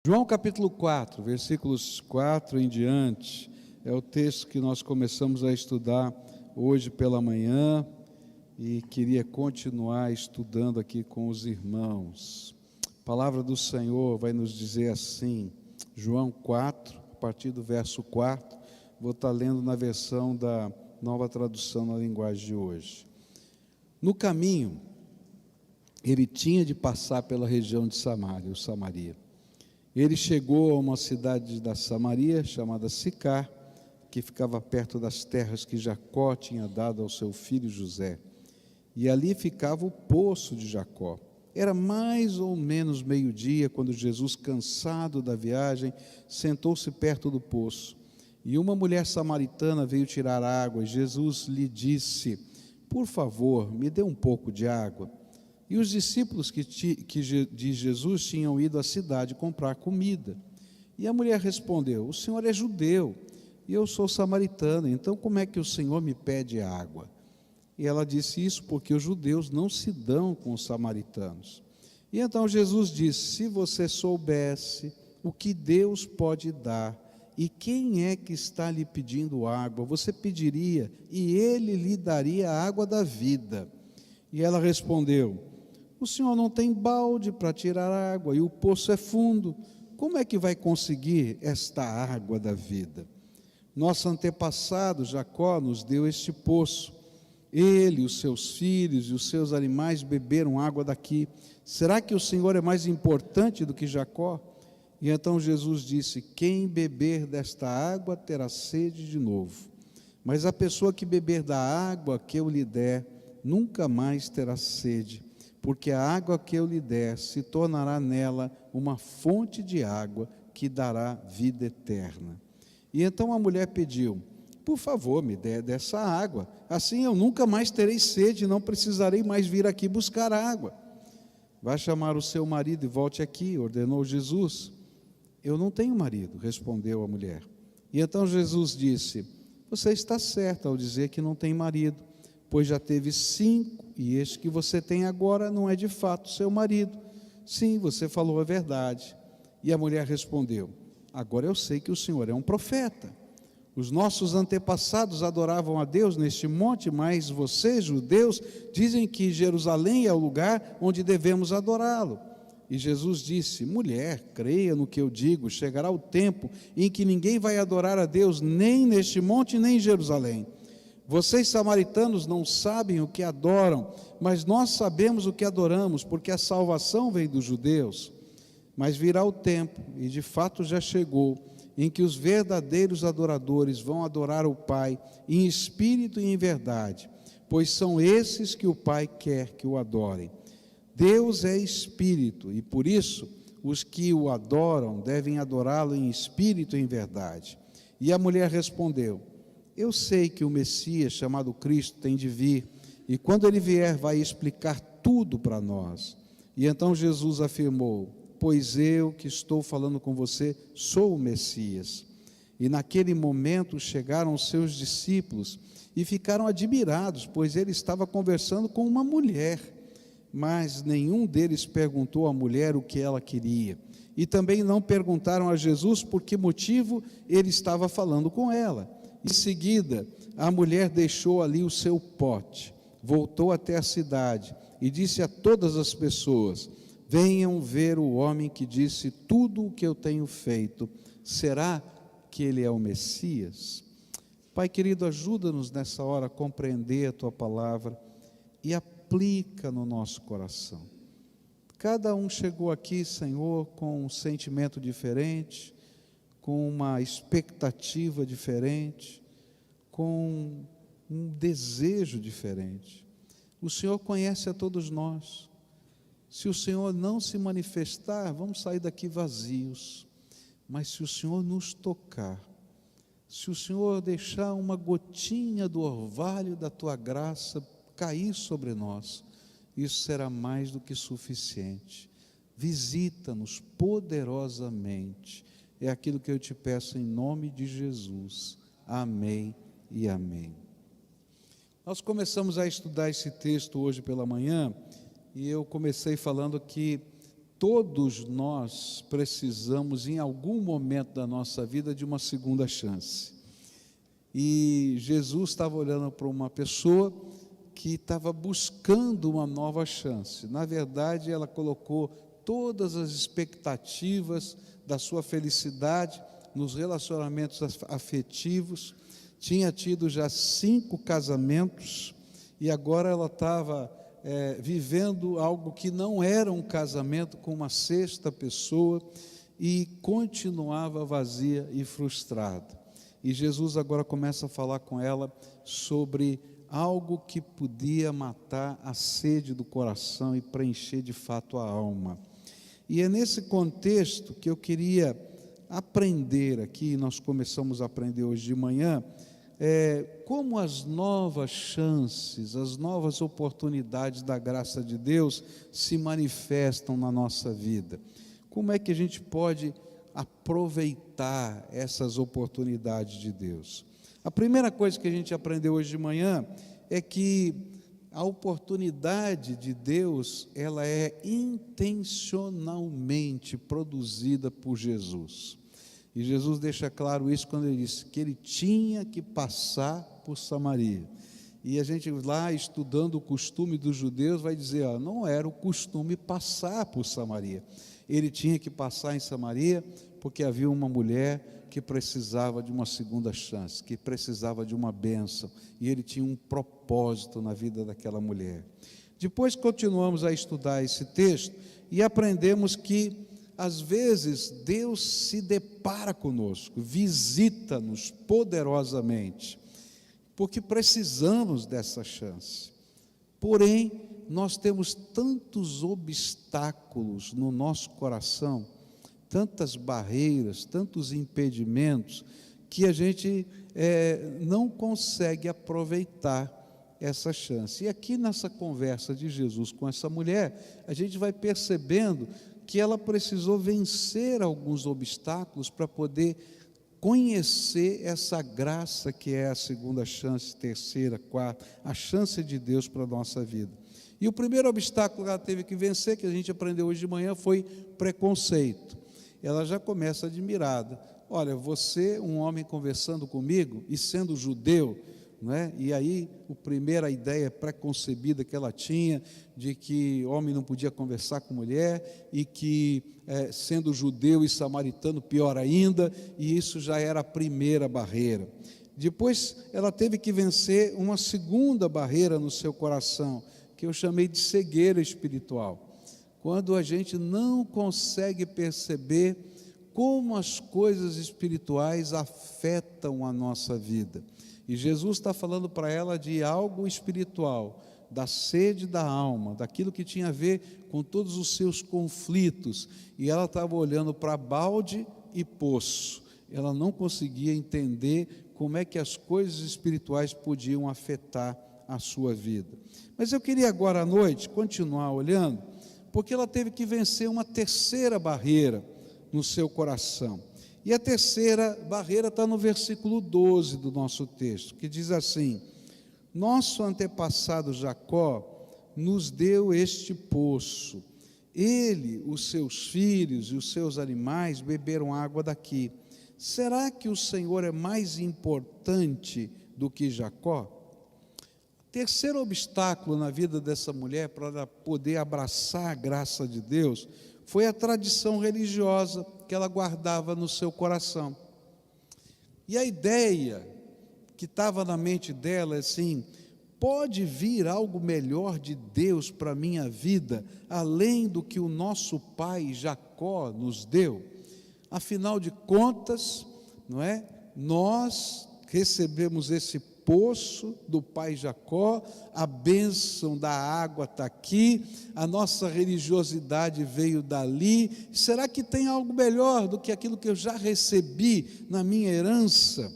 João capítulo 4, versículos 4 em diante, é o texto que nós começamos a estudar hoje pela manhã e queria continuar estudando aqui com os irmãos. A palavra do Senhor vai nos dizer assim, João 4, a partir do verso 4, vou estar lendo na versão da Nova Tradução na linguagem de hoje. No caminho, ele tinha de passar pela região de Samaria. Ele chegou a uma cidade da Samaria, chamada Sicar, que ficava perto das terras que Jacó tinha dado ao seu filho José. E ali ficava o poço de Jacó. Era mais ou menos meio-dia, quando Jesus, cansado da viagem, sentou-se perto do poço. E uma mulher samaritana veio tirar água, e Jesus lhe disse: "Por favor, me dê um pouco de água." E os discípulos de Jesus tinham ido à cidade comprar comida. E a mulher respondeu: "O senhor é judeu, e eu sou samaritana, então como é que o senhor me pede água?" E ela disse isso porque os judeus não se dão com os samaritanos. E então Jesus disse: "Se você soubesse o que Deus pode dar, e quem é que está lhe pedindo água, você pediria, e ele lhe daria a água da vida." E ela respondeu: "O senhor não tem balde para tirar água, e o poço é fundo. Como é que vai conseguir esta água da vida? Nosso antepassado Jacó nos deu este poço. Ele, os seus filhos e os seus animais beberam água daqui. Será que o senhor é mais importante do que Jacó?" E então Jesus disse: "Quem beber desta água terá sede de novo. Mas a pessoa que beber da água que eu lhe der, nunca mais terá sede, porque a água que eu lhe der se tornará nela uma fonte de água que dará vida eterna." E então a mulher pediu: "Por favor, me dê dessa água, assim eu nunca mais terei sede e não precisarei mais vir aqui buscar água." "Vá chamar o seu marido e volte aqui", ordenou Jesus. "Eu não tenho marido", respondeu a mulher. E então Jesus disse: "Você está certa ao dizer que não tem marido, pois já teve 5, e este que você tem agora não é de fato seu marido. Sim, você falou a verdade." E a mulher respondeu: "Agora eu sei que o senhor é um profeta. Os nossos antepassados adoravam a Deus neste monte, mas vocês, judeus, dizem que Jerusalém é o lugar onde devemos adorá-lo." E Jesus disse: "Mulher, creia no que eu digo, chegará o tempo em que ninguém vai adorar a Deus nem neste monte nem em Jerusalém. Vocês samaritanos não sabem o que adoram, mas nós sabemos o que adoramos, porque a salvação vem dos judeus. Mas virá o tempo, e de fato já chegou, em que os verdadeiros adoradores vão adorar o Pai em espírito e em verdade, pois são esses que o Pai quer que o adorem. Deus é espírito, e por isso os que o adoram devem adorá-lo em espírito e em verdade." E a mulher respondeu: "Eu sei que o Messias, chamado Cristo, tem de vir, e quando ele vier vai explicar tudo para nós." E então Jesus afirmou: "Pois eu que estou falando com você sou o Messias." E naquele momento chegaram os seus discípulos e ficaram admirados, pois ele estava conversando com uma mulher. Mas nenhum deles perguntou à mulher o que ela queria. E também não perguntaram a Jesus por que motivo ele estava falando com ela. Em seguida, a mulher deixou ali o seu pote, voltou até a cidade e disse a todas as pessoas: "Venham ver o homem que disse tudo o que eu tenho feito. Será que ele é o Messias?" Pai querido, ajuda-nos nessa hora a compreender a Tua palavra e aplica no nosso coração. Cada um chegou aqui, Senhor, com um sentimento diferente, com uma expectativa diferente, com um desejo diferente. O Senhor conhece a todos nós. Se o Senhor não se manifestar, vamos sair daqui vazios. Mas se o Senhor nos tocar, se o Senhor deixar uma gotinha do orvalho da Tua graça cair sobre nós, isso será mais do que suficiente. Visita-nos poderosamente. É aquilo que eu te peço em nome de Jesus. Amém e amém. Nós começamos a estudar esse texto hoje pela manhã, e eu comecei falando que todos nós precisamos, em algum momento da nossa vida, de uma segunda chance. E Jesus estava olhando para uma pessoa que estava buscando uma nova chance. Na verdade, ela colocou todas as expectativas da sua felicidade nos relacionamentos afetivos, tinha tido já 5 casamentos, e agora ela estava vivendo algo que não era um casamento com uma 6ª pessoa, e continuava vazia e frustrada. E Jesus agora começa a falar com ela sobre algo que podia matar a sede do coração e preencher de fato a alma. E é nesse contexto que eu queria aprender aqui, nós começamos a aprender hoje de manhã, como as novas chances, as novas oportunidades da graça de Deus se manifestam na nossa vida. Como é que a gente pode aproveitar essas oportunidades de Deus? A primeira coisa que a gente aprendeu hoje de manhã é que a oportunidade de Deus, ela é intencionalmente produzida por Jesus. E Jesus deixa claro isso quando ele disse que ele tinha que passar por Samaria. E a gente lá, estudando o costume dos judeus, vai dizer, não era o costume passar por Samaria. Ele tinha que passar em Samaria porque havia uma mulher que precisava de uma segunda chance, que precisava de uma bênção, e ele tinha um propósito na vida daquela mulher. Depois continuamos a estudar esse texto e aprendemos que às vezes Deus se depara conosco, visita-nos poderosamente, porque precisamos dessa chance. Porém, nós temos tantos obstáculos no nosso coração, tantas barreiras, tantos impedimentos, que a gente não consegue aproveitar essa chance. E aqui nessa conversa de Jesus com essa mulher, a gente vai percebendo que ela precisou vencer alguns obstáculos para poder conhecer essa graça que é a segunda chance, terceira, quarta, a chance de Deus para a nossa vida. E o primeiro obstáculo que ela teve que vencer, que a gente aprendeu hoje de manhã, foi preconceito. Ela já começa admirada. Olha, você, um homem conversando comigo e sendo judeu, não é? E aí a primeira ideia preconcebida que ela tinha de que homem não podia conversar com mulher e que sendo judeu e samaritano pior ainda, e isso já era a primeira barreira. Depois ela teve que vencer uma segunda barreira no seu coração, que eu chamei de cegueira espiritual. Quando a gente não consegue perceber como as coisas espirituais afetam a nossa vida. E Jesus está falando para ela de algo espiritual, da sede da alma, daquilo que tinha a ver com todos os seus conflitos. E ela estava olhando para balde e poço. Ela não conseguia entender como é que as coisas espirituais podiam afetar a sua vida. Mas eu queria agora à noite continuar olhando, porque ela teve que vencer uma terceira barreira no seu coração. E a terceira barreira está no versículo 12 do nosso texto, que diz assim: nosso antepassado Jacó nos deu este poço, ele, os seus filhos e os seus animais beberam água daqui. Será que o Senhor é mais importante do que Jacó? Terceiro obstáculo na vida dessa mulher para ela poder abraçar a graça de Deus foi a tradição religiosa que ela guardava no seu coração. E a ideia que estava na mente dela é assim: pode vir algo melhor de Deus para a minha vida, além do que o nosso pai Jacó nos deu? Afinal de contas, não é? Nós recebemos esse poço do pai Jacó, a bênção da água está aqui, a nossa religiosidade veio dali. Será que tem algo melhor do que aquilo que eu já recebi na minha herança?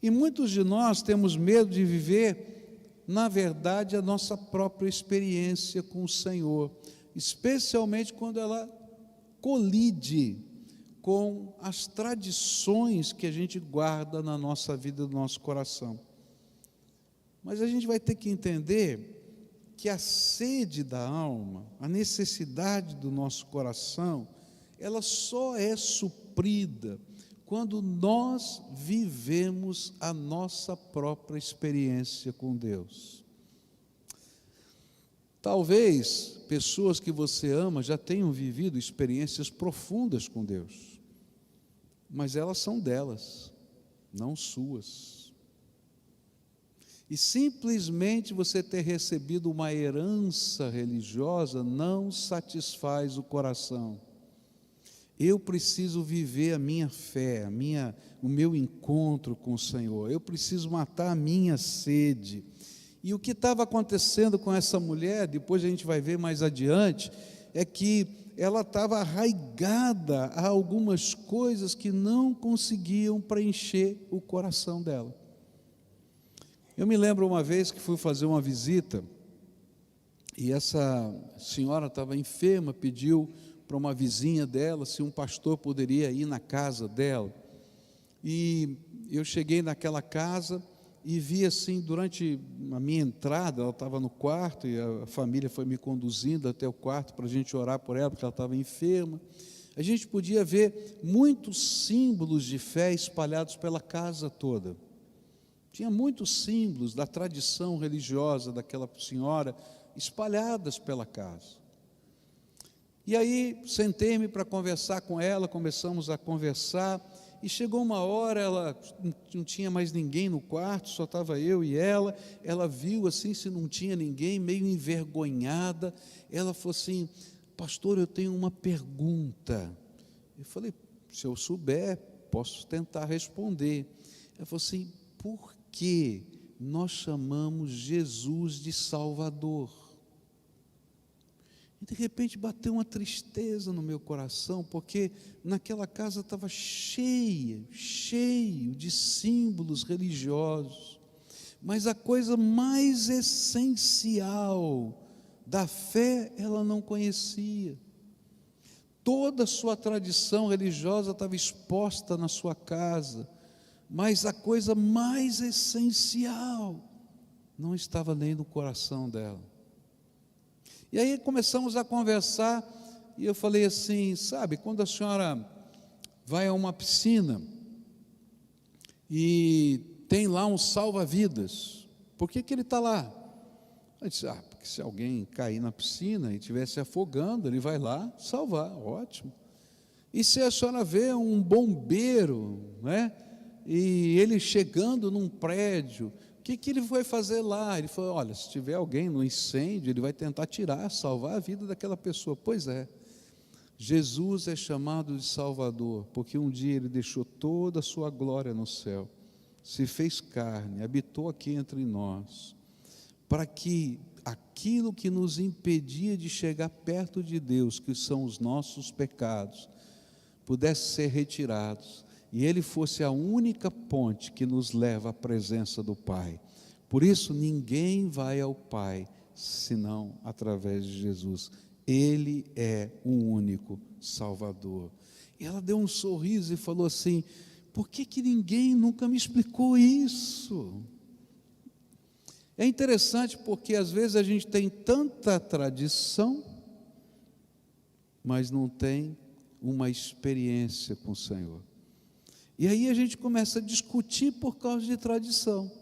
E muitos de nós temos medo de viver, na verdade, a nossa própria experiência com o Senhor, especialmente quando ela colide com as tradições que a gente guarda na nossa vida, no nosso coração. Mas a gente vai ter que entender que a sede da alma, a necessidade do nosso coração, ela só é suprida quando nós vivemos a nossa própria experiência com Deus. Talvez pessoas que você ama já tenham vivido experiências profundas com Deus, mas elas são delas, não suas. E simplesmente você ter recebido uma herança religiosa não satisfaz o coração. Eu preciso viver a minha fé, o meu encontro com o Senhor. Eu preciso matar a minha sede. E o que estava acontecendo com essa mulher, depois a gente vai ver mais adiante, é que ela estava arraigada a algumas coisas que não conseguiam preencher o coração dela. Eu me lembro uma vez que fui fazer uma visita, e essa senhora estava enferma, pediu para uma vizinha dela se um pastor poderia ir na casa dela. E eu cheguei naquela casa e vi assim, durante a minha entrada, ela estava no quarto e a família foi me conduzindo até o quarto para a gente orar por ela, porque ela estava enferma. A gente podia ver muitos símbolos de fé espalhados pela casa toda. Tinha muitos símbolos da tradição religiosa daquela senhora espalhadas pela casa. E aí sentei-me para conversar com ela, começamos a conversar, e chegou uma hora, ela não tinha mais ninguém no quarto, só estava eu e ela viu assim, se não tinha ninguém, meio envergonhada, ela falou assim: pastor, eu tenho uma pergunta. Eu falei: se eu souber, posso tentar responder. Ela falou assim: por que nós chamamos Jesus de Salvador? E de repente bateu uma tristeza no meu coração, porque naquela casa estava cheio de símbolos religiosos, mas a coisa mais essencial da fé ela não conhecia. Toda a sua tradição religiosa estava exposta na sua casa, mas a coisa mais essencial não estava nem no coração dela. E aí começamos a conversar, e eu falei assim: sabe, quando a senhora vai a uma piscina e tem lá um salva-vidas, por que ele está lá? Eu disse: porque se alguém cair na piscina e estiver se afogando, ele vai lá salvar. Ótimo. E se a senhora vê um bombeiro, né, e ele chegando num prédio, o que ele foi fazer lá? Ele falou: olha, se tiver alguém no incêndio, ele vai tentar tirar, salvar a vida daquela pessoa. Pois é, Jesus é chamado de Salvador, porque um dia Ele deixou toda a sua glória no céu, se fez carne, habitou aqui entre nós, para que aquilo que nos impedia de chegar perto de Deus, que são os nossos pecados, pudesse ser retirados, e Ele fosse a única ponte que nos leva à presença do Pai. Por isso ninguém vai ao Pai senão através de Jesus. Ele é o único Salvador. E ela deu um sorriso e falou assim: por que ninguém nunca me explicou isso? É interessante porque às vezes a gente tem tanta tradição, mas não tem uma experiência com o Senhor. E aí a gente começa a discutir por causa de tradição.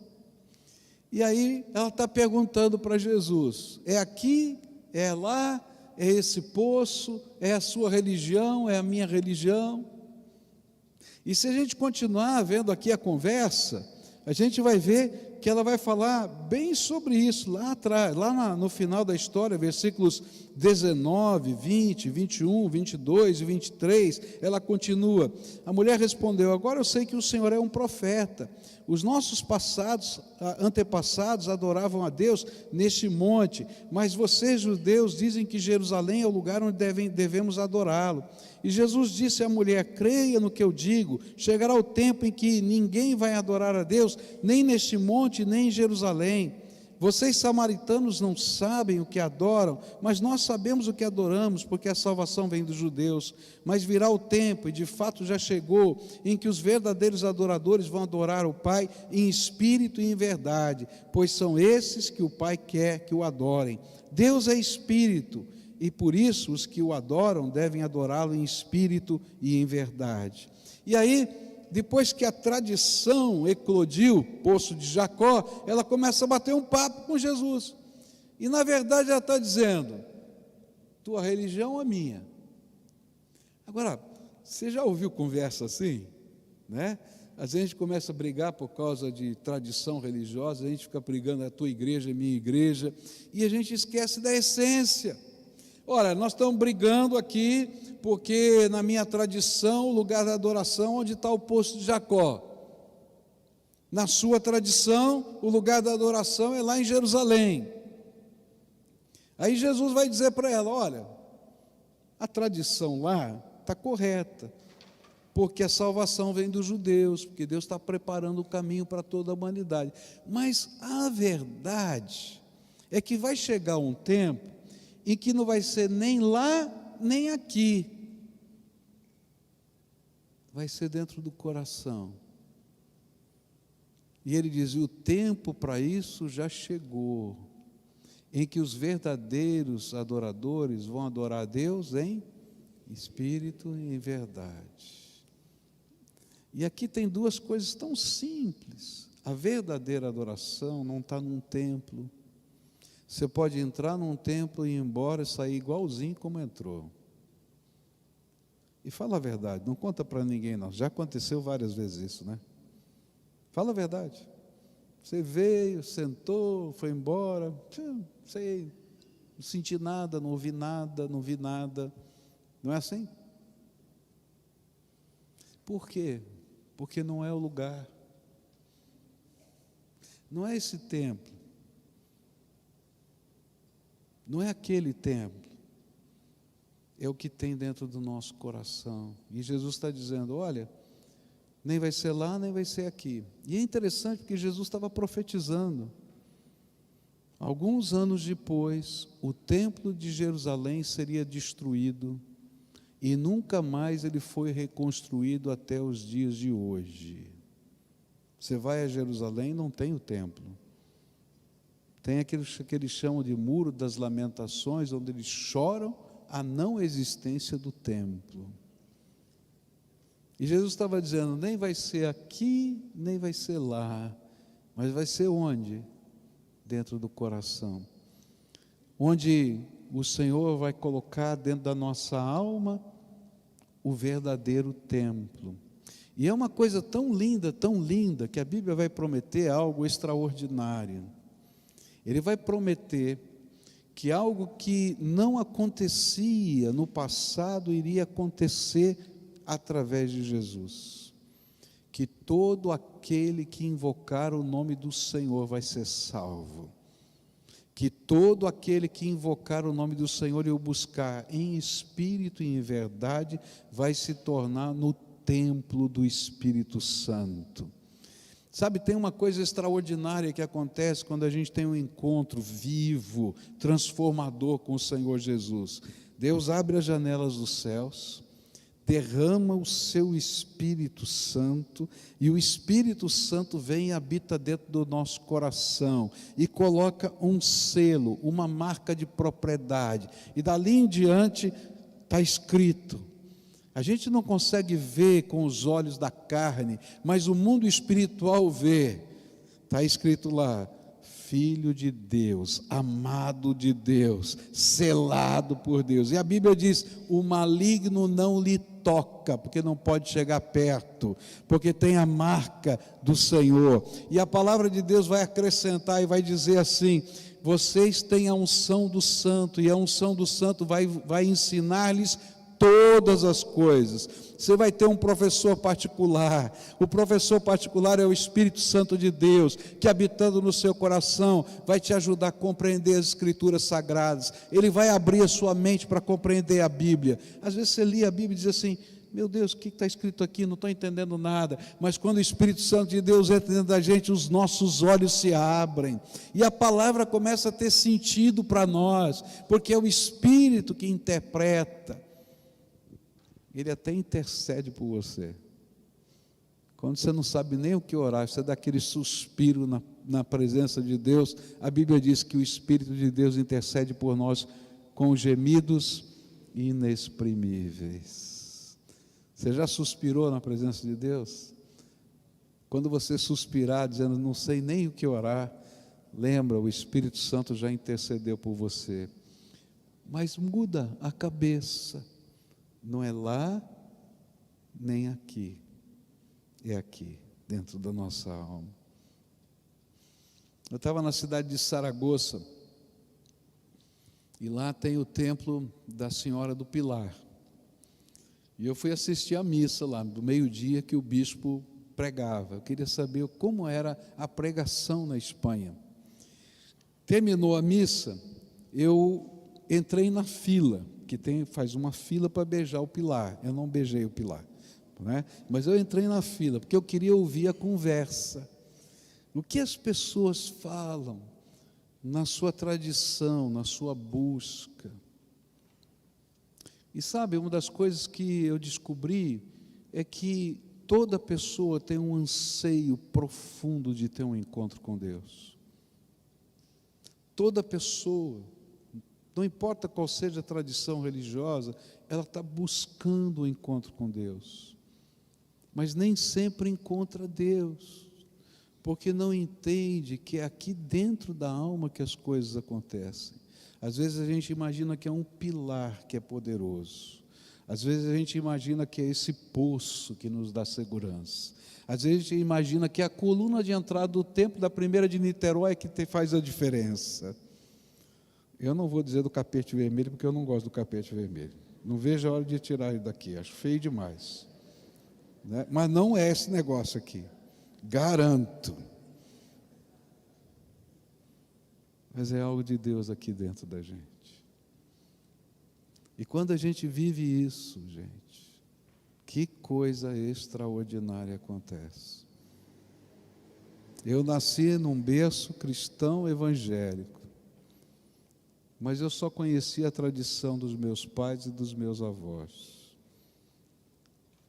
E aí ela está perguntando para Jesus: é aqui, é lá, é esse poço, é a sua religião, é a minha religião? E se a gente continuar vendo aqui a conversa, a gente vai ver que ela vai falar bem sobre isso lá atrás, no final da história, versículos 19, 20, 21, 22 e 23, ela continua: a mulher respondeu: agora eu sei que o Senhor é um profeta. Os nossos antepassados adoravam a Deus neste monte, mas vocês, judeus, dizem que Jerusalém é o lugar onde devemos adorá-lo. E Jesus disse à mulher: creia no que eu digo, chegará o tempo em que ninguém vai adorar a Deus, nem neste monte, nem em Jerusalém. vocês samaritanos não sabem o que adoram, mas nós sabemos o que adoramos, porque a salvação vem dos judeus. Mas virá o tempo, e de fato já chegou, em que os verdadeiros adoradores vão adorar o Pai em espírito e em verdade, pois são esses que o Pai quer que o adorem. Deus é espírito, e por isso os que o adoram devem adorá-lo em espírito e em verdade. E aí, depois que a tradição eclodiu, Poço de Jacó, ela começa a bater um papo com Jesus. E na verdade ela está dizendo: tua religião é minha. Agora, você já ouviu conversa assim? Né? Às vezes a gente começa a brigar por causa de tradição religiosa, a gente fica brigando, a tua igreja é minha igreja, e a gente esquece da essência. Ora, nós estamos brigando aqui porque na minha tradição, o lugar da adoração, onde está o Poço de Jacó. Na sua tradição, o lugar da adoração é lá em Jerusalém. Aí Jesus vai dizer para ela: olha, a tradição lá está correta, porque a salvação vem dos judeus, porque Deus está preparando o caminho para toda a humanidade. Mas a verdade é que vai chegar um tempo em que não vai ser nem lá, nem aqui, vai ser dentro do coração. E ele diz: o tempo para isso já chegou, em que os verdadeiros adoradores vão adorar a Deus em espírito e em verdade. E aqui tem duas coisas tão simples. A verdadeira adoração não está num templo. Você pode entrar num templo e ir embora e sair igualzinho como entrou. E fala a verdade, não conta para ninguém não. Já aconteceu várias vezes isso, né? Fala a verdade. Você veio, sentou, foi embora, sei, não senti nada, não ouvi nada, não vi nada. Não é assim? Por quê? Porque não é o lugar. Não é esse templo. Não é aquele templo. É o que tem dentro do nosso coração. E Jesus está dizendo: olha, nem vai ser lá, nem vai ser aqui. E é interessante porque Jesus estava profetizando. Alguns anos depois, o templo de Jerusalém seria destruído e nunca mais ele foi reconstruído até os dias de hoje. Você vai a Jerusalém, não tem o templo. Tem aquilo que eles chamam de Muro das Lamentações, onde eles choram a não existência do templo. E Jesus estava dizendo: nem vai ser aqui, nem vai ser lá, mas vai ser onde? Dentro do coração. Onde o Senhor vai colocar dentro da nossa alma o verdadeiro templo. E é uma coisa tão linda, que a Bíblia vai prometer algo extraordinário. Ele vai prometer que algo que não acontecia no passado iria acontecer através de Jesus. Que todo aquele que invocar o nome do Senhor vai ser salvo. Que todo aquele que invocar o nome do Senhor e o buscar em espírito e em verdade vai se tornar no templo do Espírito Santo. Sabe, tem uma coisa extraordinária que acontece quando a gente tem um encontro vivo, transformador com o Senhor Jesus. Deus abre as janelas dos céus, derrama o seu Espírito Santo, e o Espírito Santo vem e habita dentro do nosso coração, e coloca um selo, uma marca de propriedade, e dali em diante está escrito. A gente não consegue ver com os olhos da carne, mas o mundo espiritual vê. Está escrito lá: Filho de Deus, amado de Deus, selado por Deus. E a Bíblia diz: o maligno não lhe toca, porque não pode chegar perto, porque tem a marca do Senhor. E a palavra de Deus vai acrescentar e vai dizer assim: vocês têm a unção do Santo, e a unção do Santo vai ensinar-lhes todas as coisas. Você vai ter um professor particular. O professor particular é o Espírito Santo de Deus, que habitando no seu coração vai te ajudar a compreender as Escrituras Sagradas. Ele vai abrir a sua mente para compreender a Bíblia. Às vezes você lê a Bíblia e diz assim: meu Deus, o que está escrito aqui? Não estou entendendo nada. Mas quando o Espírito Santo de Deus entra dentro da gente, os nossos olhos se abrem, e a palavra começa a ter sentido para nós, porque é o Espírito que interpreta. Ele até intercede por você. Quando você não sabe nem o que orar, você dá aquele suspiro na presença de Deus, a Bíblia diz que o Espírito de Deus intercede por nós com gemidos inexprimíveis. Você já suspirou na presença de Deus? Quando você suspirar dizendo, não sei nem o que orar, lembra, o Espírito Santo já intercedeu por você. Mas muda a cabeça, não é lá nem aqui, é aqui, dentro da nossa alma. Eu estava na cidade de Saragoça, e lá tem o templo da Senhora do Pilar. E eu fui assistir a missa lá, do meio-dia, que o bispo pregava. Eu queria saber como era a pregação na Espanha. Terminou a missa, eu entrei na fila, que faz uma fila para beijar o pilar. Eu não beijei o pilar, né? Mas eu entrei na fila, porque eu queria ouvir a conversa. O que as pessoas falam na sua tradição, na sua busca. E sabe, uma das coisas que eu descobri é que toda pessoa tem um anseio profundo de ter um encontro com Deus. Toda pessoa, não importa qual seja a tradição religiosa, ela está buscando o encontro com Deus. Mas nem sempre encontra Deus, porque não entende que é aqui dentro da alma que as coisas acontecem. Às vezes a gente imagina que é um pilar que é poderoso. Às vezes a gente imagina que é esse poço que nos dá segurança. Às vezes a gente imagina que é a coluna de entrada do templo da primeira de Niterói que faz a diferença. Eu não vou dizer do capete vermelho, porque eu não gosto do capete vermelho. Não vejo a hora de tirar ele daqui, acho feio demais, né? Mas não é esse negócio aqui. Garanto. Mas é algo de Deus aqui dentro da gente. E quando a gente vive isso, gente, que coisa extraordinária acontece. Eu nasci num berço cristão evangélico, mas eu só conhecia a tradição dos meus pais e dos meus avós.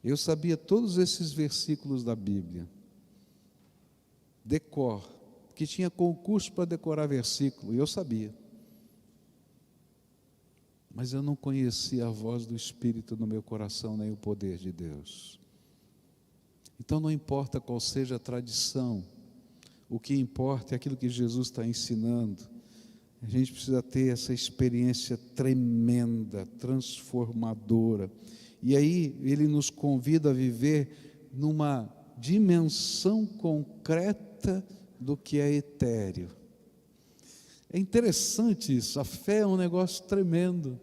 Eu sabia todos esses versículos da Bíblia, decor, que tinha concurso para decorar versículo, e eu sabia. Mas eu não conhecia a voz do Espírito no meu coração, nem o poder de Deus. Então não importa qual seja a tradição, o que importa é aquilo que Jesus está ensinando. A gente precisa ter essa experiência tremenda, transformadora. E aí ele nos convida a viver numa dimensão concreta do que é etéreo. É interessante isso, a fé é um negócio tremendo,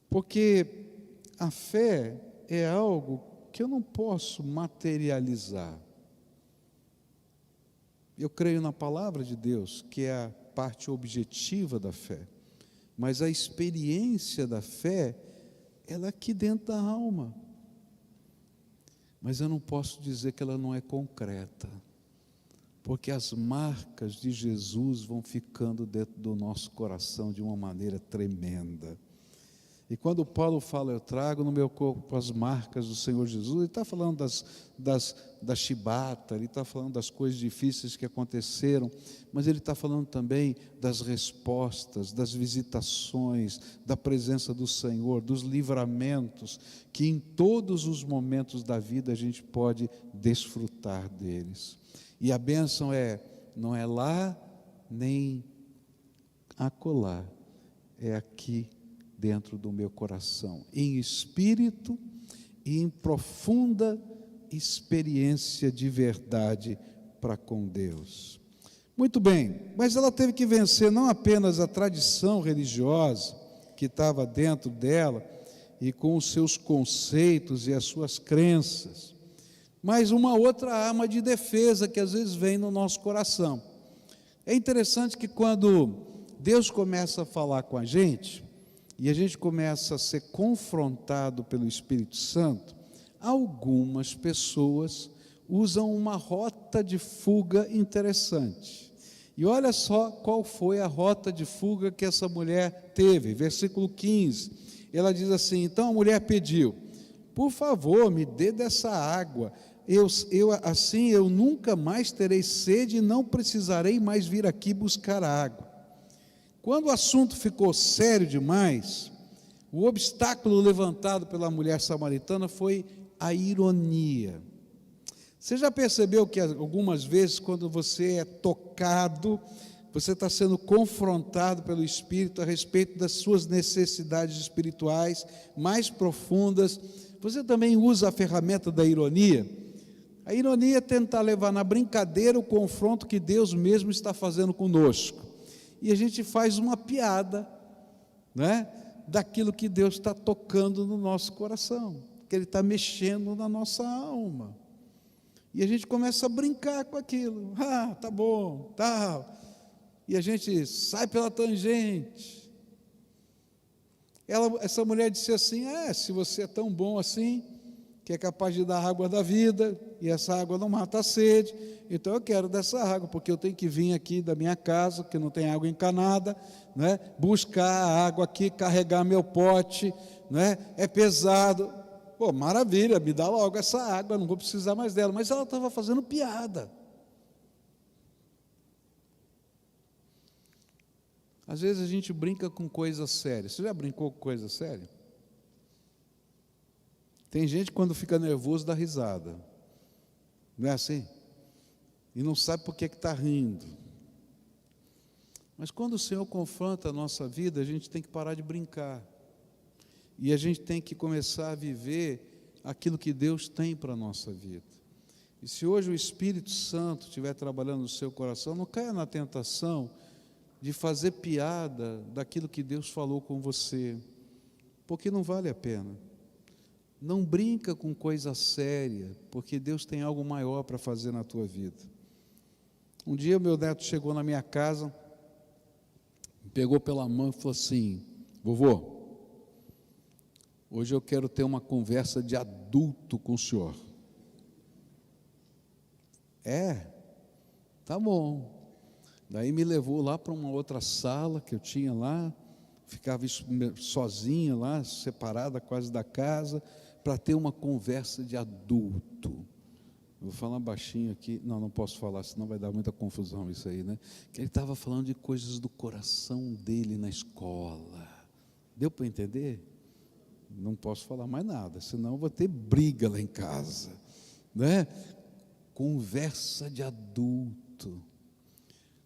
porque a fé é algo que eu não posso materializar. Eu creio na palavra de Deus, que é a parte objetiva da fé, mas a experiência da fé, ela é aqui dentro da alma. Mas eu não posso dizer que ela não é concreta, porque as marcas de Jesus vão ficando dentro do nosso coração de uma maneira tremenda. E quando Paulo fala, eu trago no meu corpo as marcas do Senhor Jesus, ele está falando da chibata, ele está falando das coisas difíceis que aconteceram, mas ele está falando também das respostas, das visitações, da presença do Senhor, dos livramentos, que em todos os momentos da vida a gente pode desfrutar deles. E a bênção não é lá nem acolá, é aqui dentro do meu coração, em espírito e em profunda experiência de verdade para com Deus. Muito bem, mas ela teve que vencer não apenas a tradição religiosa que estava dentro dela e com os seus conceitos e as suas crenças, mas uma outra arma de defesa que às vezes vem no nosso coração. É interessante que quando Deus começa a falar com a gente, e a gente começa a ser confrontado pelo Espírito Santo, algumas pessoas usam uma rota de fuga interessante. E olha só qual foi a rota de fuga que essa mulher teve. Versículo 15, ela diz assim: então a mulher pediu: por favor, me dê dessa água, assim eu nunca mais terei sede e não precisarei mais vir aqui buscar água. Quando o assunto ficou sério demais, o obstáculo levantado pela mulher samaritana foi a ironia. Você já percebeu que algumas vezes, quando você é tocado, você está sendo confrontado pelo Espírito a respeito das suas necessidades espirituais mais profundas, você também usa a ferramenta da ironia? A ironia é tentar levar na brincadeira o confronto que Deus mesmo está fazendo conosco. E a gente faz uma piada, né, daquilo que Deus está tocando no nosso coração, que Ele está mexendo na nossa alma. E a gente começa a brincar com aquilo. Tá bom, tal. E a gente sai pela tangente. Essa mulher disse assim: se você é tão bom assim, que é capaz de dar a água da vida, e essa água não mata a sede, então eu quero dessa água, porque eu tenho que vir aqui da minha casa, que não tem água encanada, né, buscar a água aqui, carregar meu pote, né, é pesado. Pô, maravilha, me dá logo essa água, não vou precisar mais dela. Mas ela estava fazendo piada. Às vezes a gente brinca com coisa séria. Você já brincou com coisa séria? Tem gente que quando fica nervoso dá risada. Não é assim? E não sabe por que está rindo. Mas quando o Senhor confronta a nossa vida, a gente tem que parar de brincar. E a gente tem que começar a viver aquilo que Deus tem para a nossa vida. E se hoje o Espírito Santo estiver trabalhando no seu coração, não caia na tentação de fazer piada daquilo que Deus falou com você, porque não vale a pena. Não brinca com coisa séria, porque Deus tem algo maior para fazer na tua vida. Um dia o meu neto chegou na minha casa, me pegou pela mão e falou assim: vovô, hoje eu quero ter uma conversa de adulto com o senhor. Tá bom. Daí me levou lá para uma outra sala que eu tinha lá, ficava sozinha lá, separada quase da casa, para ter uma conversa de adulto. Eu vou falar baixinho aqui, não posso falar, senão vai dar muita confusão isso aí, né? Que ele estava falando de coisas do coração dele na escola. Deu para entender? Não posso falar mais nada, senão eu vou ter briga lá em casa, né? Conversa de adulto.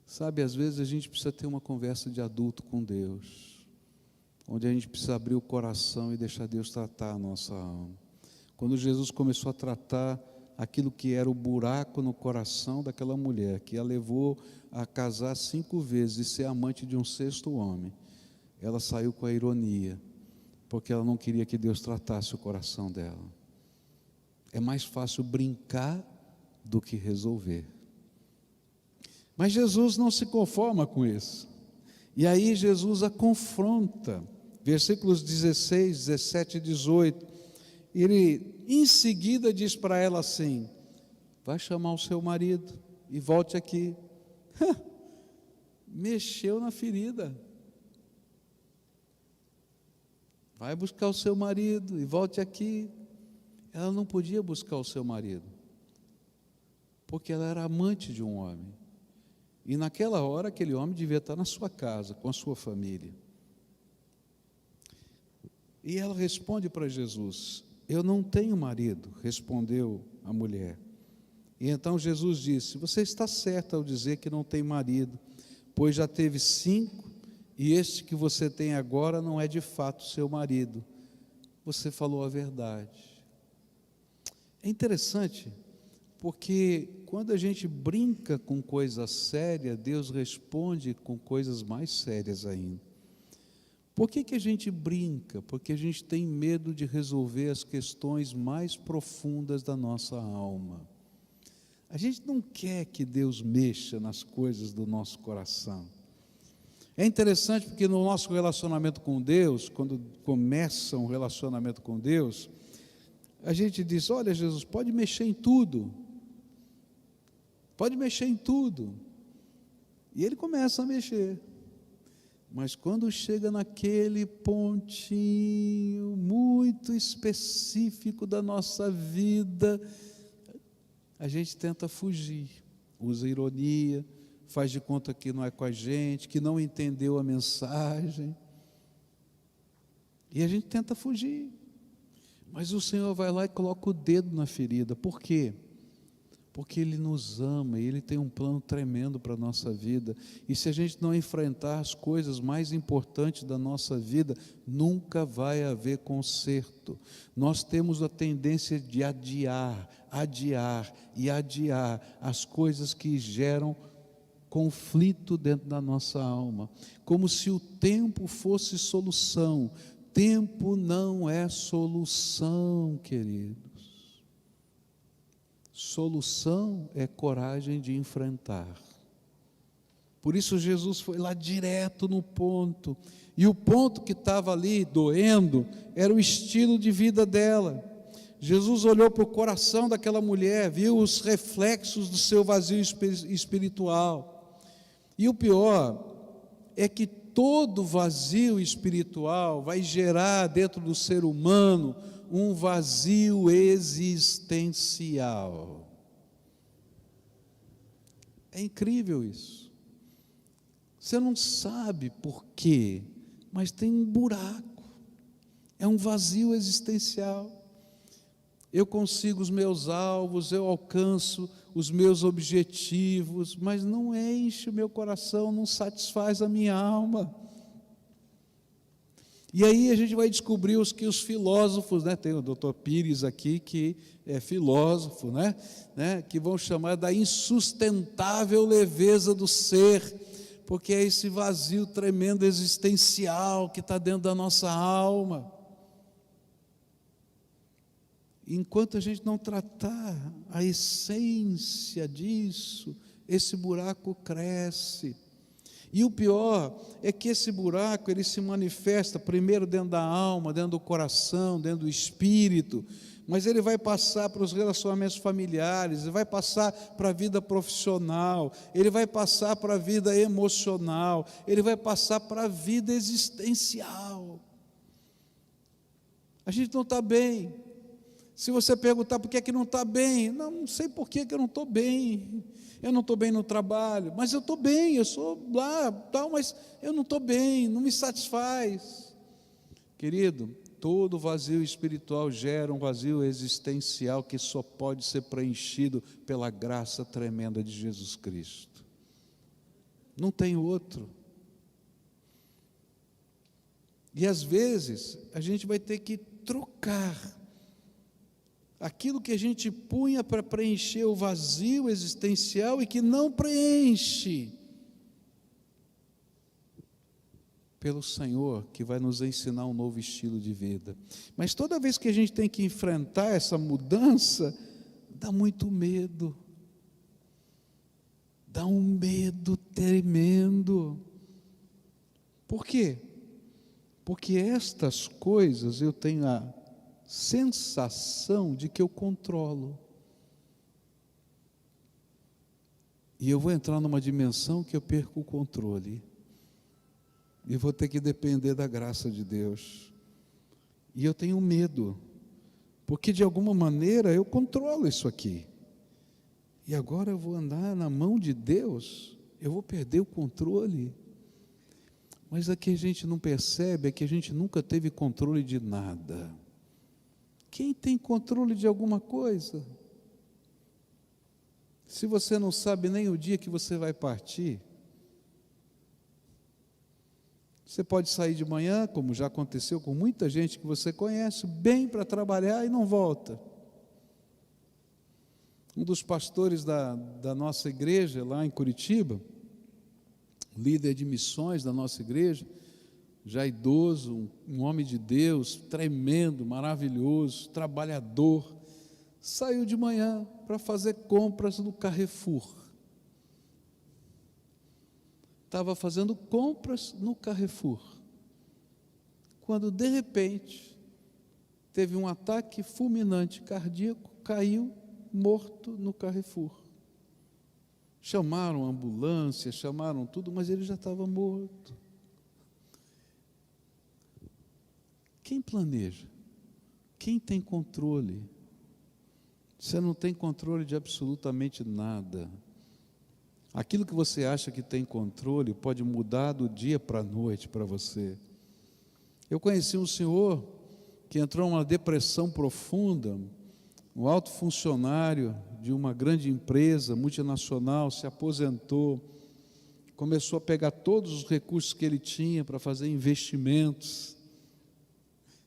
Sabe, às vezes a gente precisa ter uma conversa de adulto com Deus, onde a gente precisa abrir o coração e deixar Deus tratar a nossa alma. Quando Jesus começou a tratar aquilo que era o buraco no coração daquela mulher, que a levou a casar 5 vezes e ser amante de um 6º homem, ela saiu com a ironia, porque ela não queria que Deus tratasse o coração dela. É mais fácil brincar do que resolver. Mas Jesus não se conforma com isso. E aí Jesus a confronta. Versículos 16, 17 e 18. Ele em seguida diz para ela assim: vai chamar o seu marido e volte aqui. Mexeu na ferida. Vai buscar o seu marido e volte aqui. Ela não podia buscar o seu marido, porque ela era amante de um homem. E naquela hora aquele homem devia estar na sua casa, com a sua família. E ela responde para Jesus: eu não tenho marido, respondeu a mulher. E então Jesus disse: você está certa ao dizer que não tem marido, pois já teve 5, e este que você tem agora não é de fato seu marido. Você falou a verdade. É interessante, porque quando a gente brinca com coisa séria, Deus responde com coisas mais sérias ainda. Por que a gente brinca? Porque a gente tem medo de resolver as questões mais profundas da nossa alma. A gente não quer que Deus mexa nas coisas do nosso coração. É interessante porque no nosso relacionamento com Deus, quando começa um relacionamento com Deus, a gente diz: olha, Jesus, pode mexer em tudo, pode mexer em tudo, e Ele começa a mexer. Mas quando chega naquele pontinho muito específico da nossa vida, a gente tenta fugir, usa ironia, faz de conta que não é com a gente, que não entendeu a mensagem, e a gente tenta fugir. Mas o Senhor vai lá e coloca o dedo na ferida. Por quê? Porque Ele nos ama e Ele tem um plano tremendo para a nossa vida. E se a gente não enfrentar as coisas mais importantes da nossa vida, nunca vai haver conserto. Nós temos a tendência de adiar e adiar as coisas que geram conflito dentro da nossa alma, como se o tempo fosse solução. Tempo não é solução, queridos. Solução é coragem de enfrentar. Por isso Jesus foi lá direto no ponto, e o ponto que estava ali doendo era o estilo de vida dela. Jesus olhou para o coração daquela mulher, viu os reflexos do seu vazio espiritual, e o pior é que todo vazio espiritual vai gerar dentro do ser humano um vazio existencial. É incrível isso. Você não sabe por quê, mas tem um buraco, é um vazio existencial. Eu consigo os meus alvos, eu alcanço os meus objetivos, mas não enche o meu coração, não satisfaz a minha alma. E aí a gente vai descobrir que os filósofos, tem o Dr. Pires aqui, que é filósofo, que vão chamar da insustentável leveza do ser, porque é esse vazio tremendo existencial que está dentro da nossa alma. Enquanto a gente não tratar a essência disso, esse buraco cresce. E o pior é que esse buraco, ele se manifesta primeiro dentro da alma, dentro do coração, dentro do espírito, mas ele vai passar para os relacionamentos familiares, ele vai passar para a vida profissional, ele vai passar para a vida emocional, ele vai passar para a vida existencial. A gente não está bem. Se você perguntar por que é que não está bem, não sei por que eu não estou bem. Eu não estou bem no trabalho, mas eu estou bem, eu sou lá, tal, mas eu não estou bem, não me satisfaz. Querido, todo vazio espiritual gera um vazio existencial que só pode ser preenchido pela graça tremenda de Jesus Cristo. Não tem outro. E às vezes a gente vai ter que trocar aquilo que a gente punha para preencher o vazio existencial e que não preenche, pelo Senhor, que vai nos ensinar um novo estilo de vida. Mas toda vez que a gente tem que enfrentar essa mudança, dá muito medo, dá um medo tremendo. Por quê? Porque estas coisas eu tenho a sensação de que eu controlo. E eu vou entrar numa dimensão que eu perco o controle. E vou ter que depender da graça de Deus. E eu tenho medo, porque de alguma maneira eu controlo isso aqui. E agora eu vou andar na mão de Deus, eu vou perder o controle. Mas o que a gente não percebe é que a gente nunca teve controle de nada. Quem tem controle de alguma coisa? Se você não sabe nem o dia que você vai partir, você pode sair de manhã, como já aconteceu com muita gente que você conhece, bem para trabalhar e não volta. Um dos pastores da nossa igreja, lá em Curitiba, líder de missões da nossa igreja, já idoso, um homem de Deus, tremendo, maravilhoso, trabalhador, saiu de manhã para fazer compras no Carrefour. estava fazendo compras no Carrefour, quando de repente teve um ataque fulminante cardíaco, caiu morto no Carrefour. Chamaram a ambulância, chamaram tudo, mas ele já estava morto. Quem planeja? Quem tem controle? Você não tem controle de absolutamente nada. Aquilo que você acha que tem controle pode mudar do dia para a noite para você. Eu conheci um senhor que entrou numa depressão profunda, um alto funcionário de uma grande empresa multinacional, se aposentou, começou a pegar todos os recursos que ele tinha para fazer investimentos.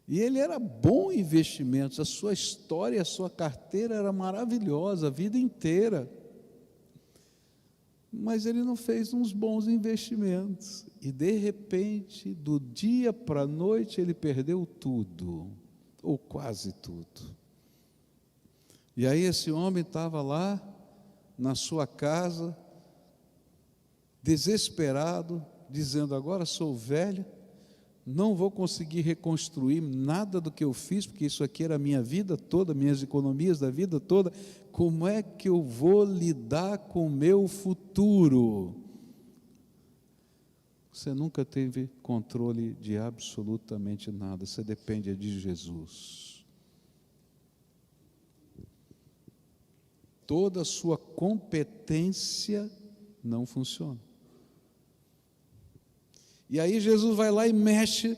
E ele era bom em investimentos, a sua história, a sua carteira era maravilhosa, a vida inteira. Mas ele não fez uns bons investimentos. E de repente, do dia para a noite, ele perdeu tudo, ou quase tudo. E aí esse homem estava lá, na sua casa, desesperado, dizendo: agora sou velho, não vou conseguir reconstruir nada do que eu fiz, porque isso aqui era a minha vida toda, minhas economias da vida toda. Como é que eu vou lidar com o meu futuro? Você nunca teve controle de absolutamente nada, você depende de Jesus. Toda a sua competência não funciona. E aí Jesus vai lá e mexe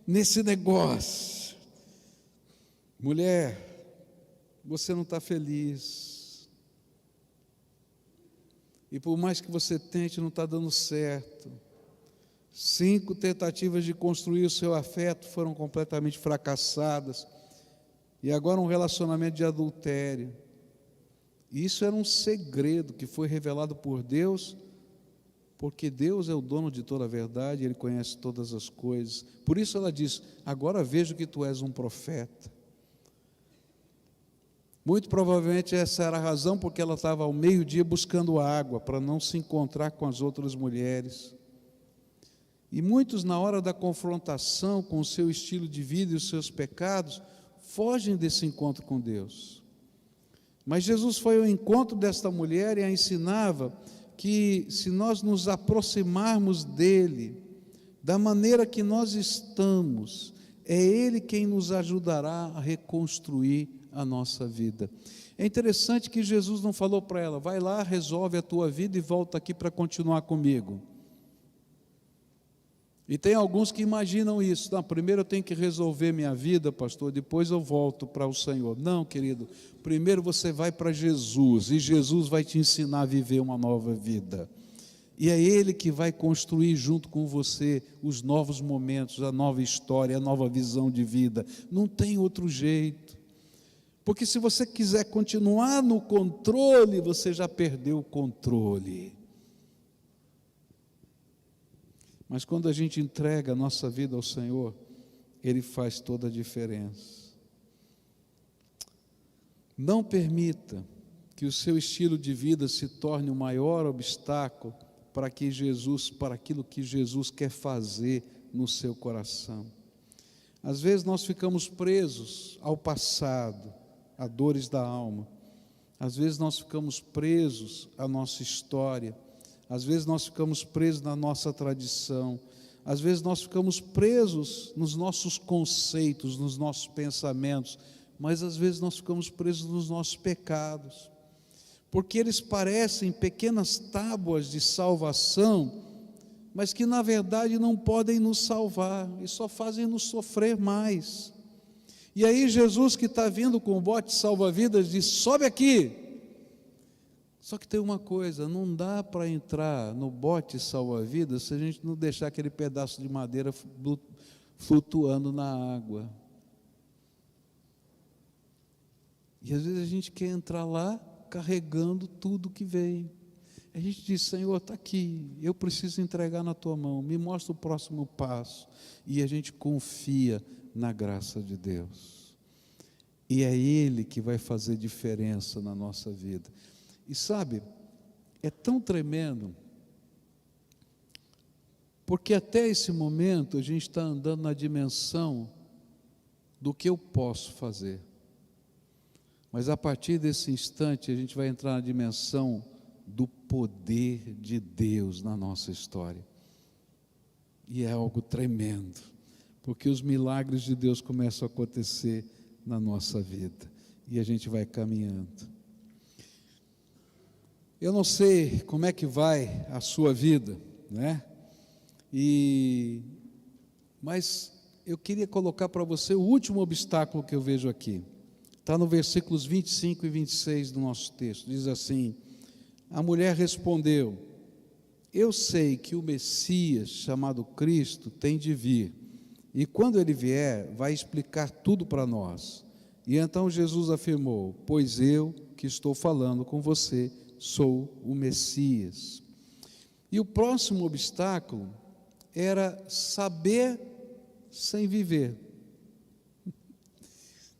nesse negócio. Mulher, você não está feliz. E por mais que você tente, não está dando certo. 5 tentativas de construir o seu afeto foram completamente fracassadas. E agora um relacionamento de adultério. Isso era um segredo que foi revelado por Deus, porque Deus é o dono de toda a verdade, Ele conhece todas as coisas. Por isso ela diz: agora vejo que tu és um profeta. Muito provavelmente essa era a razão porque ela estava ao meio-dia buscando água, para não se encontrar com as outras mulheres. E muitos, na hora da confrontação com o seu estilo de vida e os seus pecados, fogem desse encontro com Deus. Mas Jesus foi ao encontro desta mulher e a ensinava que, se nós nos aproximarmos dEle, da maneira que nós estamos, é Ele quem nos ajudará a reconstruir a nossa vida. É interessante que Jesus não falou para ela: vai lá, resolve a tua vida e volta aqui para continuar comigo. E tem alguns que imaginam isso: não, primeiro eu tenho que resolver minha vida, pastor, depois eu volto para o Senhor. Não, querido, primeiro você vai para Jesus, e Jesus vai te ensinar a viver uma nova vida. E é Ele que vai construir junto com você os novos momentos, a nova história, a nova visão de vida. Não tem outro jeito. Porque se você quiser continuar no controle, você já perdeu o controle. Mas quando a gente entrega a nossa vida ao Senhor, Ele faz toda a diferença. Não permita que o seu estilo de vida se torne o maior obstáculo para aquilo que Jesus quer fazer no seu coração. Às vezes nós ficamos presos ao passado, a dores da alma. Às vezes nós ficamos presos à nossa história. Às vezes nós ficamos presos na nossa tradição. Às vezes nós ficamos presos nos nossos conceitos, nos nossos pensamentos. Mas às vezes nós ficamos presos nos nossos pecados. Porque eles parecem pequenas tábuas de salvação, mas que na verdade não podem nos salvar e só fazem nos sofrer mais. E aí Jesus, que está vindo com o bote salva-vidas, diz: sobe aqui. Só que tem uma coisa: não dá para entrar no bote salva-vidas se a gente não deixar aquele pedaço de madeira flutuando na água. E às vezes a gente quer entrar lá carregando tudo que vem. A gente diz: Senhor, está aqui, eu preciso entregar na tua mão, me mostra o próximo passo. E a gente confia na graça de Deus. E é Ele que vai fazer diferença na nossa vida. E sabe, é tão tremendo Porque até esse momento a gente está andando na dimensão do que eu posso fazer. Mas a partir desse instante a gente vai entrar na dimensão do poder de Deus na nossa história. E é algo tremendo, porque os milagres de Deus começam a acontecer na nossa vida, e a gente vai caminhando. Eu não sei como é que vai a sua vida, né? Mas eu queria colocar para você o último obstáculo que eu vejo aqui. Está no versículos 25 e 26 do nosso texto. Diz assim: a mulher respondeu: eu sei que o Messias, chamado Cristo, tem de vir, e quando ele vier, vai explicar tudo para nós. E então Jesus afirmou: pois eu que estou falando com você sou o Messias. E o próximo obstáculo era saber sem viver.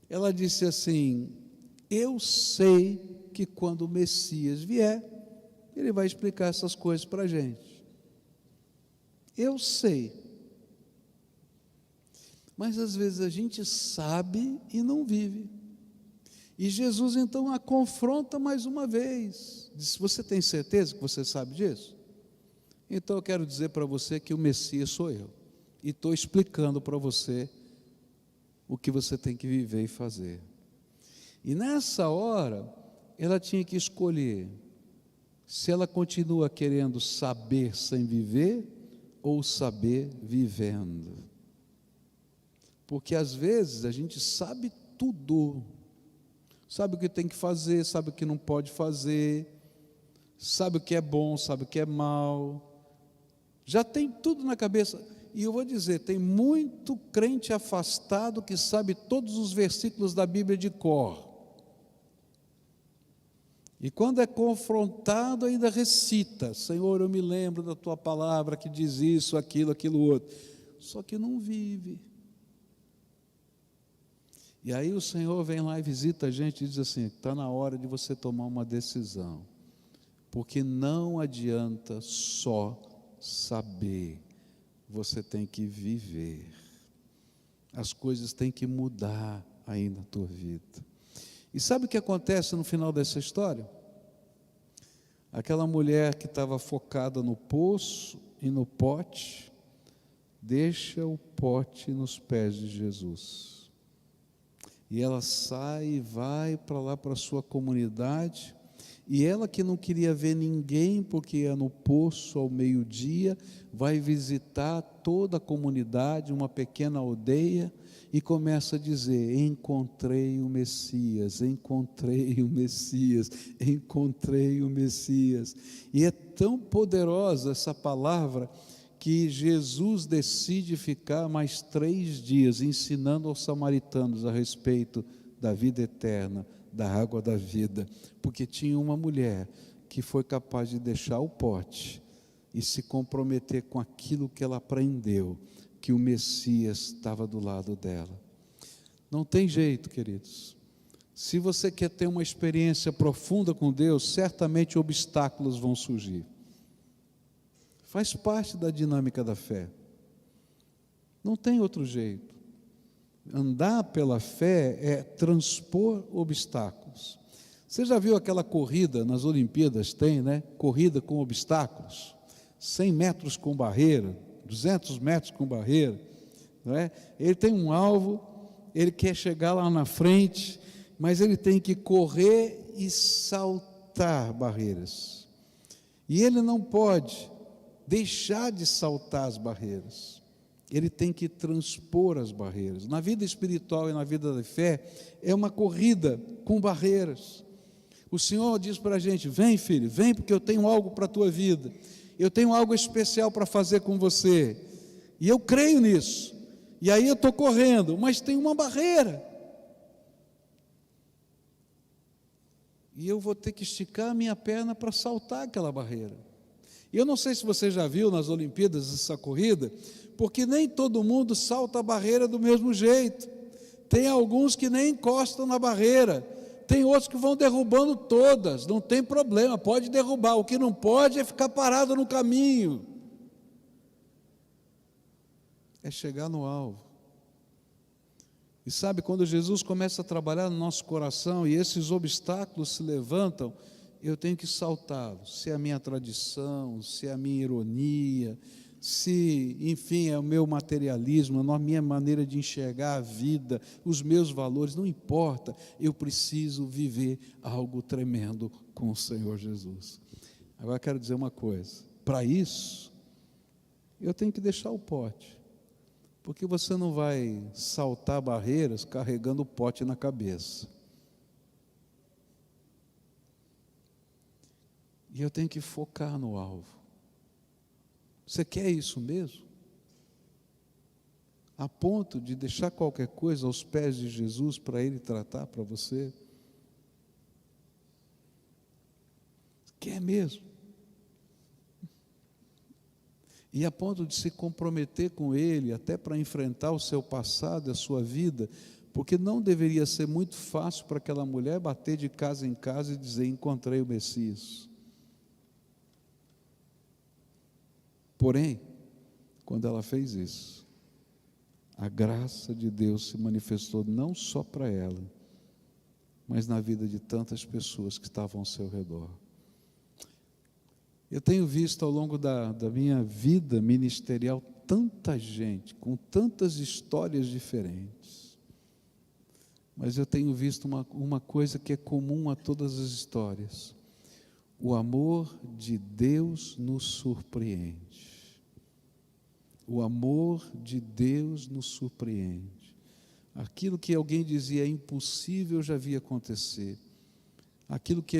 Ela disse assim: eu sei que quando o Messias vier, ele vai explicar essas coisas para a gente. Eu sei. Mas às vezes a gente sabe e não vive. E Jesus então a confronta mais uma vez. Diz: você tem certeza que você sabe disso? Então eu quero dizer para você que o Messias sou eu. E estou explicando para você o que você tem que viver e fazer. E nessa hora, ela tinha que escolher se ela continua querendo saber sem viver ou saber vivendo. Porque às vezes a gente sabe tudo, sabe o que tem que fazer, sabe o que não pode fazer, sabe o que é bom, sabe o que é mal, já tem tudo na cabeça. E eu vou dizer, tem muito crente afastado que sabe todos os versículos da Bíblia de cor. E quando é confrontado ainda recita: Senhor, eu me lembro da tua palavra que diz isso, aquilo outro. Só que não vive. E aí o Senhor vem lá e visita a gente e diz assim: está na hora de você tomar uma decisão. Porque não adianta só saber, você tem que viver. As coisas têm que mudar aí na tua vida. E sabe o que acontece no final dessa história? Aquela mulher que estava focada no poço e no pote, deixa o pote nos pés de Jesus. E ela sai e vai para lá, para a sua comunidade. E ela, que não queria ver ninguém, porque ia no poço ao meio-dia, vai visitar toda a comunidade, uma pequena aldeia, e começa a dizer: encontrei o Messias, encontrei o Messias, encontrei o Messias. E é tão poderosa essa palavra, que Jesus decide ficar mais 3 dias ensinando aos samaritanos a respeito da vida eterna, da água da vida, porque tinha uma mulher que foi capaz de deixar o pote e se comprometer com aquilo que ela aprendeu, que o Messias estava do lado dela. Não tem jeito, queridos. Se você quer ter uma experiência profunda com Deus, certamente obstáculos vão surgir. Faz parte da dinâmica da fé. Não tem outro jeito. Andar pela fé é transpor obstáculos. Você já viu aquela corrida nas Olimpíadas? Tem, né? Corrida com obstáculos. 100 metros com barreira, 200 metros com barreira, não é? Ele tem um alvo, ele quer chegar lá na frente, mas ele tem que correr e saltar barreiras. E ele não pode deixar de saltar as barreiras. Ele tem que transpor as barreiras. Na vida espiritual e na vida da fé, é uma corrida com barreiras. O Senhor diz para a gente: vem, filho, vem, porque eu tenho algo para a tua vida, eu tenho algo especial para fazer com você, e eu creio nisso, e aí eu estou correndo, mas tem uma barreira, e eu vou ter que esticar a minha perna para saltar aquela barreira. E eu não sei se você já viu nas Olimpíadas essa corrida, porque nem todo mundo salta a barreira do mesmo jeito. Tem alguns que nem encostam na barreira, tem outros que vão derrubando todas. Não tem problema, pode derrubar. O que não pode é ficar parado no caminho. é chegar no alvo. E sabe, quando Jesus começa a trabalhar no nosso coração e esses obstáculos se levantam, eu tenho que saltá-los. Se é a minha tradição, se é a minha ironia, se, enfim, é o meu materialismo, a minha maneira de enxergar a vida, os meus valores, não importa, eu preciso viver algo tremendo com o Senhor Jesus. Agora quero dizer uma coisa, para isso, eu tenho que deixar o pote, porque você não vai saltar barreiras carregando o pote na cabeça. E eu tenho que focar no alvo. Você quer isso mesmo? A ponto de deixar qualquer coisa aos pés de Jesus para Ele tratar para você? Quer mesmo? E a ponto de se comprometer com Ele, até para enfrentar o seu passado e a sua vida, porque não deveria ser muito fácil para aquela mulher bater de casa em casa e dizer: encontrei o Messias. Porém, quando ela fez isso, a graça de Deus se manifestou não só para ela, mas na vida de tantas pessoas que estavam ao seu redor. Eu tenho visto ao longo da minha vida ministerial tanta gente, com tantas histórias diferentes, mas eu tenho visto uma coisa que é comum a todas as histórias: o amor de Deus nos surpreende. O amor de Deus nos surpreende. Aquilo que alguém dizia é impossível, eu já vi acontecer. Aquilo que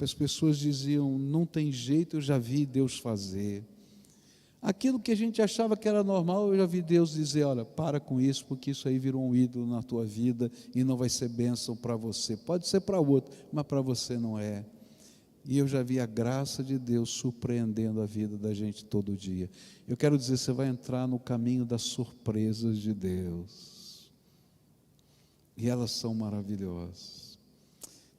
as pessoas diziam não tem jeito, eu já vi Deus fazer. Aquilo que a gente achava que era normal, eu já vi Deus dizer: olha, para com isso, porque isso aí virou um ídolo na tua vida e não vai ser bênção para você. Pode ser para outro, mas para você não é. E eu já vi a graça de Deus surpreendendo a vida da gente todo dia. Eu quero dizer, você vai entrar no caminho das surpresas de Deus. E elas são maravilhosas.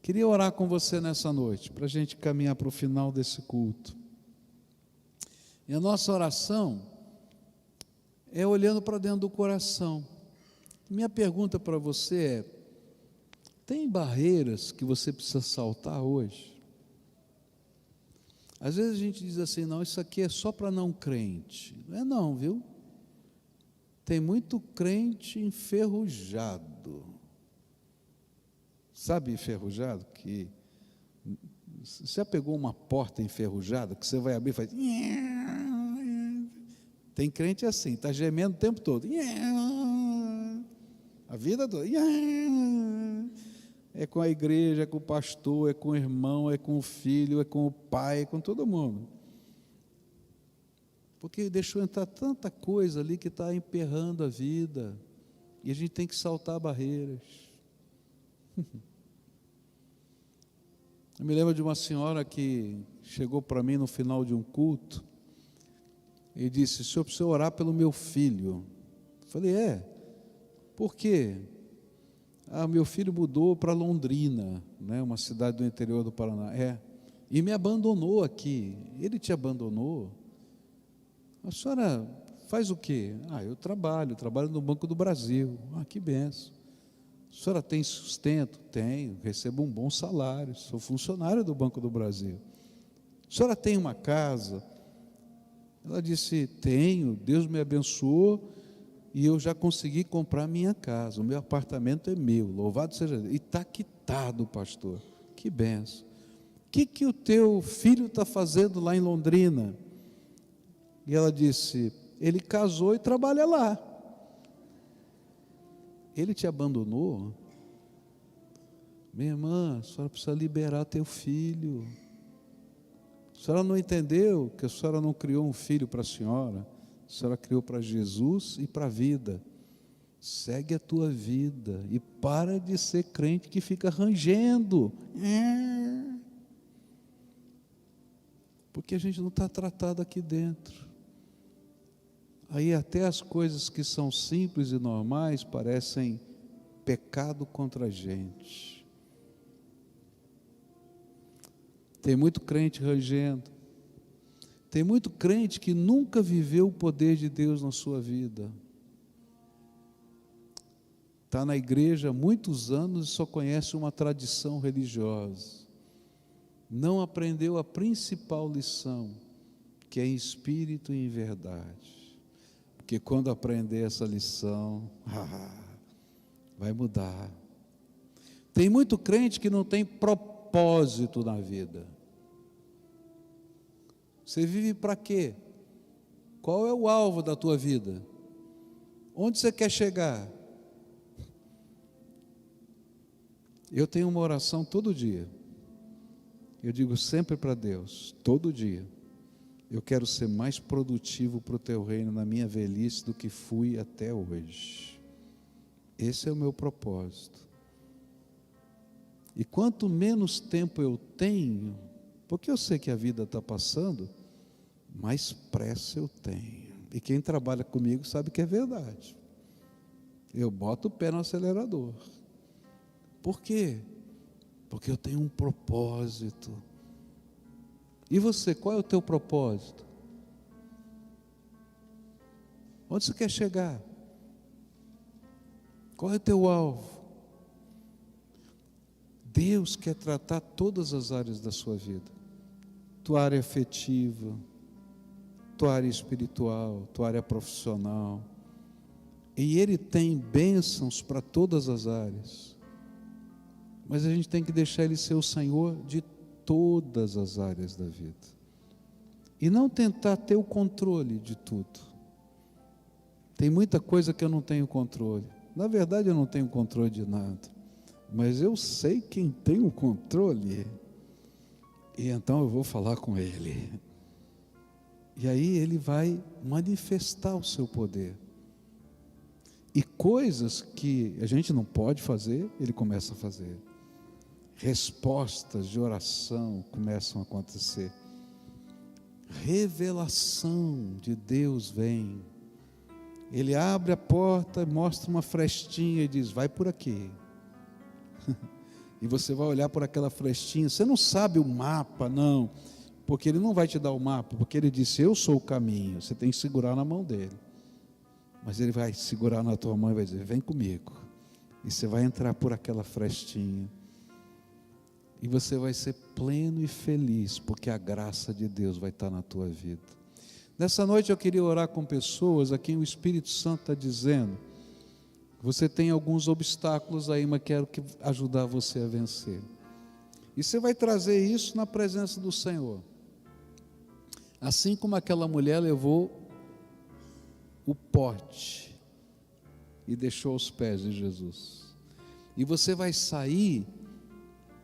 Queria orar com você nessa noite, para a gente caminhar para o final desse culto. E a nossa oração é olhando para dentro do coração. Minha pergunta para você é: tem barreiras que você precisa saltar hoje? Às vezes a gente diz assim: não, isso aqui é só para não crente. Não é não, viu? Tem muito crente enferrujado. Sabe enferrujado? Que você já pegou uma porta enferrujada que você vai abrir e faz... Tem crente assim, está gemendo o tempo todo. A vida toda. É com a igreja, é com o pastor, é com o irmão, é com o filho, é com o pai, é com todo mundo. Porque deixou entrar tanta coisa ali que está emperrando a vida. E a gente tem que saltar barreiras. Eu me lembro de uma senhora que chegou para mim no final de um culto e disse: senhor, preciso orar pelo meu filho. Eu falei: por quê? Meu filho mudou para Londrina, né, uma cidade do interior do Paraná. E me abandonou aqui. Ele te abandonou? A senhora faz o quê? Eu trabalho no Banco do Brasil. Que benção. A senhora tem sustento? Tenho, recebo um bom salário, sou funcionário do Banco do Brasil. A senhora tem uma casa? Ela disse: tenho, Deus me abençoou e eu já consegui comprar minha casa, o meu apartamento é meu, louvado seja Deus. E está quitado, pastor. Que benção. O que o teu filho está fazendo lá em Londrina? E ela disse: ele casou e trabalha lá. Ele te abandonou? Minha irmã, a senhora precisa liberar teu filho. A senhora não entendeu que a senhora não criou um filho para a senhora criou para Jesus e para a vida. Segue a tua vida e para de ser crente que fica rangendo. Porque a gente não está tratado aqui dentro. Aí até as coisas que são simples e normais parecem pecado contra a gente. Tem muito crente rangendo, Tem muito crente que nunca viveu o poder de Deus na sua vida. Está na igreja há muitos anos e só conhece uma tradição religiosa. Não aprendeu a principal lição, que é em espírito e em verdade. Porque quando aprender essa lição, vai mudar. Tem muito crente que não tem propósito na vida. Você vive para quê? Qual é o alvo da tua vida? Onde você quer chegar? Eu tenho uma oração todo dia. Eu digo sempre para Deus, todo dia: eu quero ser mais produtivo para o teu reino na minha velhice do que fui até hoje. Esse é o meu propósito. E quanto menos tempo eu tenho, porque eu sei que a vida está passando, mais pressa eu tenho. E quem trabalha comigo sabe que é verdade. Eu boto o pé no acelerador. Por quê? Porque eu tenho um propósito. E você, qual é o teu propósito? Onde você quer chegar? Qual é o teu alvo? Deus quer tratar todas as áreas da sua vida. Tua área afetiva, tua área espiritual, tua área profissional. E Ele tem bênçãos para todas as áreas. Mas a gente tem que deixar Ele ser o Senhor de todas as áreas da vida. E não tentar ter o controle de tudo. Tem muita coisa que eu não tenho controle. Na verdade, eu não tenho controle de nada. Mas eu sei quem tem o controle. E então eu vou falar com Ele. E aí Ele vai manifestar o seu poder. E coisas que a gente não pode fazer, Ele começa a fazer. Respostas de oração começam a acontecer. Revelação de Deus vem. Ele abre a porta, mostra uma frestinha e diz: vai por aqui. E você vai olhar por aquela frestinha. Você não sabe o mapa, não, porque Ele não vai te dar o mapa, porque Ele disse: eu sou o caminho. Você tem que segurar na mão dele. Mas Ele vai segurar na tua mão e vai dizer: vem comigo. E você vai entrar por aquela frestinha. E você vai ser pleno e feliz, porque a graça de Deus vai estar na tua vida. Nessa noite eu queria orar com pessoas a quem o Espírito Santo está dizendo: você tem alguns obstáculos aí, mas quero ajudar você a vencer. E você vai trazer isso na presença do Senhor. Assim como aquela mulher levou o pote e deixou aos pés de Jesus. E você vai sair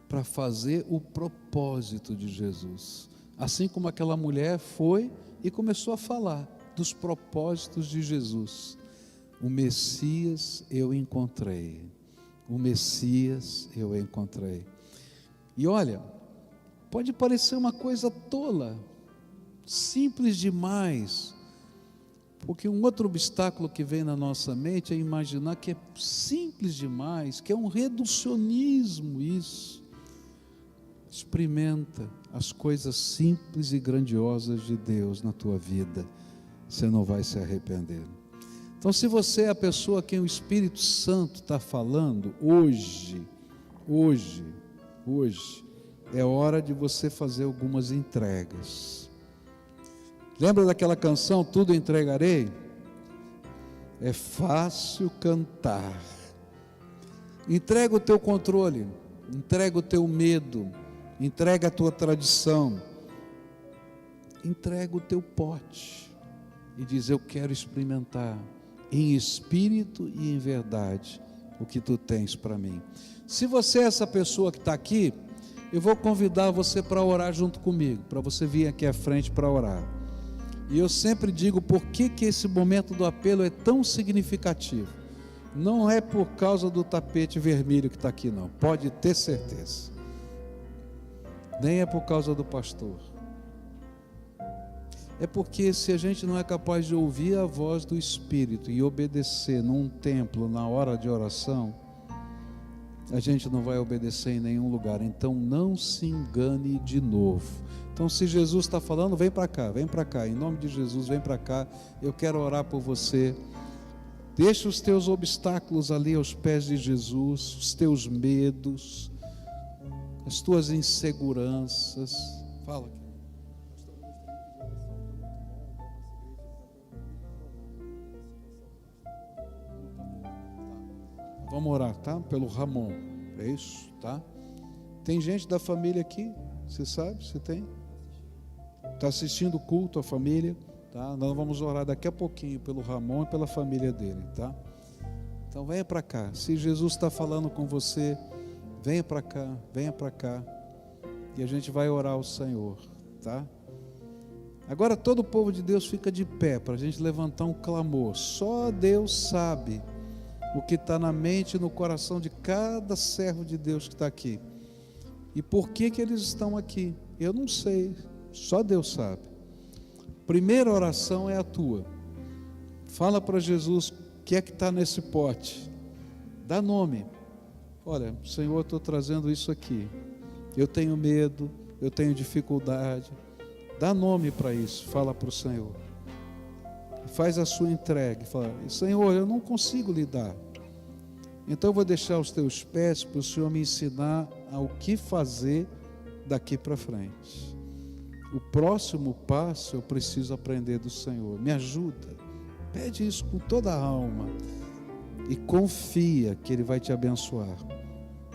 para fazer o propósito de Jesus. Assim como aquela mulher foi e começou a falar dos propósitos de Jesus. O Messias eu encontrei. O Messias eu encontrei. E olha, pode parecer uma coisa tola, simples demais, porque um outro obstáculo que vem na nossa mente é imaginar que é simples demais, que é um reducionismo isso. Experimenta as coisas simples e grandiosas de Deus na tua vida, você não vai se arrepender. Então, se você é a pessoa a quem o Espírito Santo está falando, hoje, é hora de você fazer algumas entregas. Lembra daquela canção, Tudo Entregarei? É fácil cantar. Entrega o teu controle, entrega o teu medo, entrega a tua tradição, entrega o teu pote e diz: eu quero experimentar em espírito e em verdade o que tu tens para mim. Se você é essa pessoa que está aqui, eu vou convidar você para orar junto comigo, para você vir aqui à frente para orar. E eu sempre digo por que esse momento do apelo é tão significativo. Não é por causa do tapete vermelho que está aqui, não, pode ter certeza. Nem é por causa do pastor. É porque se a gente não é capaz de ouvir a voz do Espírito e obedecer num templo, na hora de oração, a gente não vai obedecer em nenhum lugar. Então não se engane de novo. Então, se Jesus está falando, vem para cá, em nome de Jesus, vem para cá. Eu quero orar por você. Deixa os teus obstáculos ali aos pés de Jesus, os teus medos, as tuas inseguranças. Fala aqui. Vamos orar, tá? Pelo Ramon, é isso, tá? Tem gente da família aqui, você sabe, você tem? Está assistindo o culto, a família, tá? Nós vamos orar daqui a pouquinho pelo Ramon e pela família dele, tá? Então venha para cá, se Jesus está falando com você, venha para cá, e a gente vai orar ao Senhor, tá? Agora todo o povo de Deus fica de pé, para a gente levantar um clamor. Só Deus sabe o que está na mente e no coração de cada servo de Deus que está aqui. E por que eles estão aqui? Eu não sei, só Deus sabe. Primeira oração é a tua. Fala para Jesus o que é que está nesse pote. Dá nome. Olha, Senhor, estou trazendo isso aqui. Eu tenho medo, eu tenho dificuldade. Dá nome para isso, fala para o Senhor. Faz a sua entrega. Fala, Senhor, eu não consigo lidar. Então eu vou deixar os teus pés para o Senhor me ensinar ao que fazer daqui para frente. O próximo passo eu preciso aprender do Senhor. Me ajuda. Pede isso com toda a alma. E confia que Ele vai te abençoar.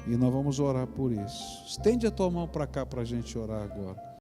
E nós vamos orar por isso. Estende a tua mão para cá para a gente orar agora.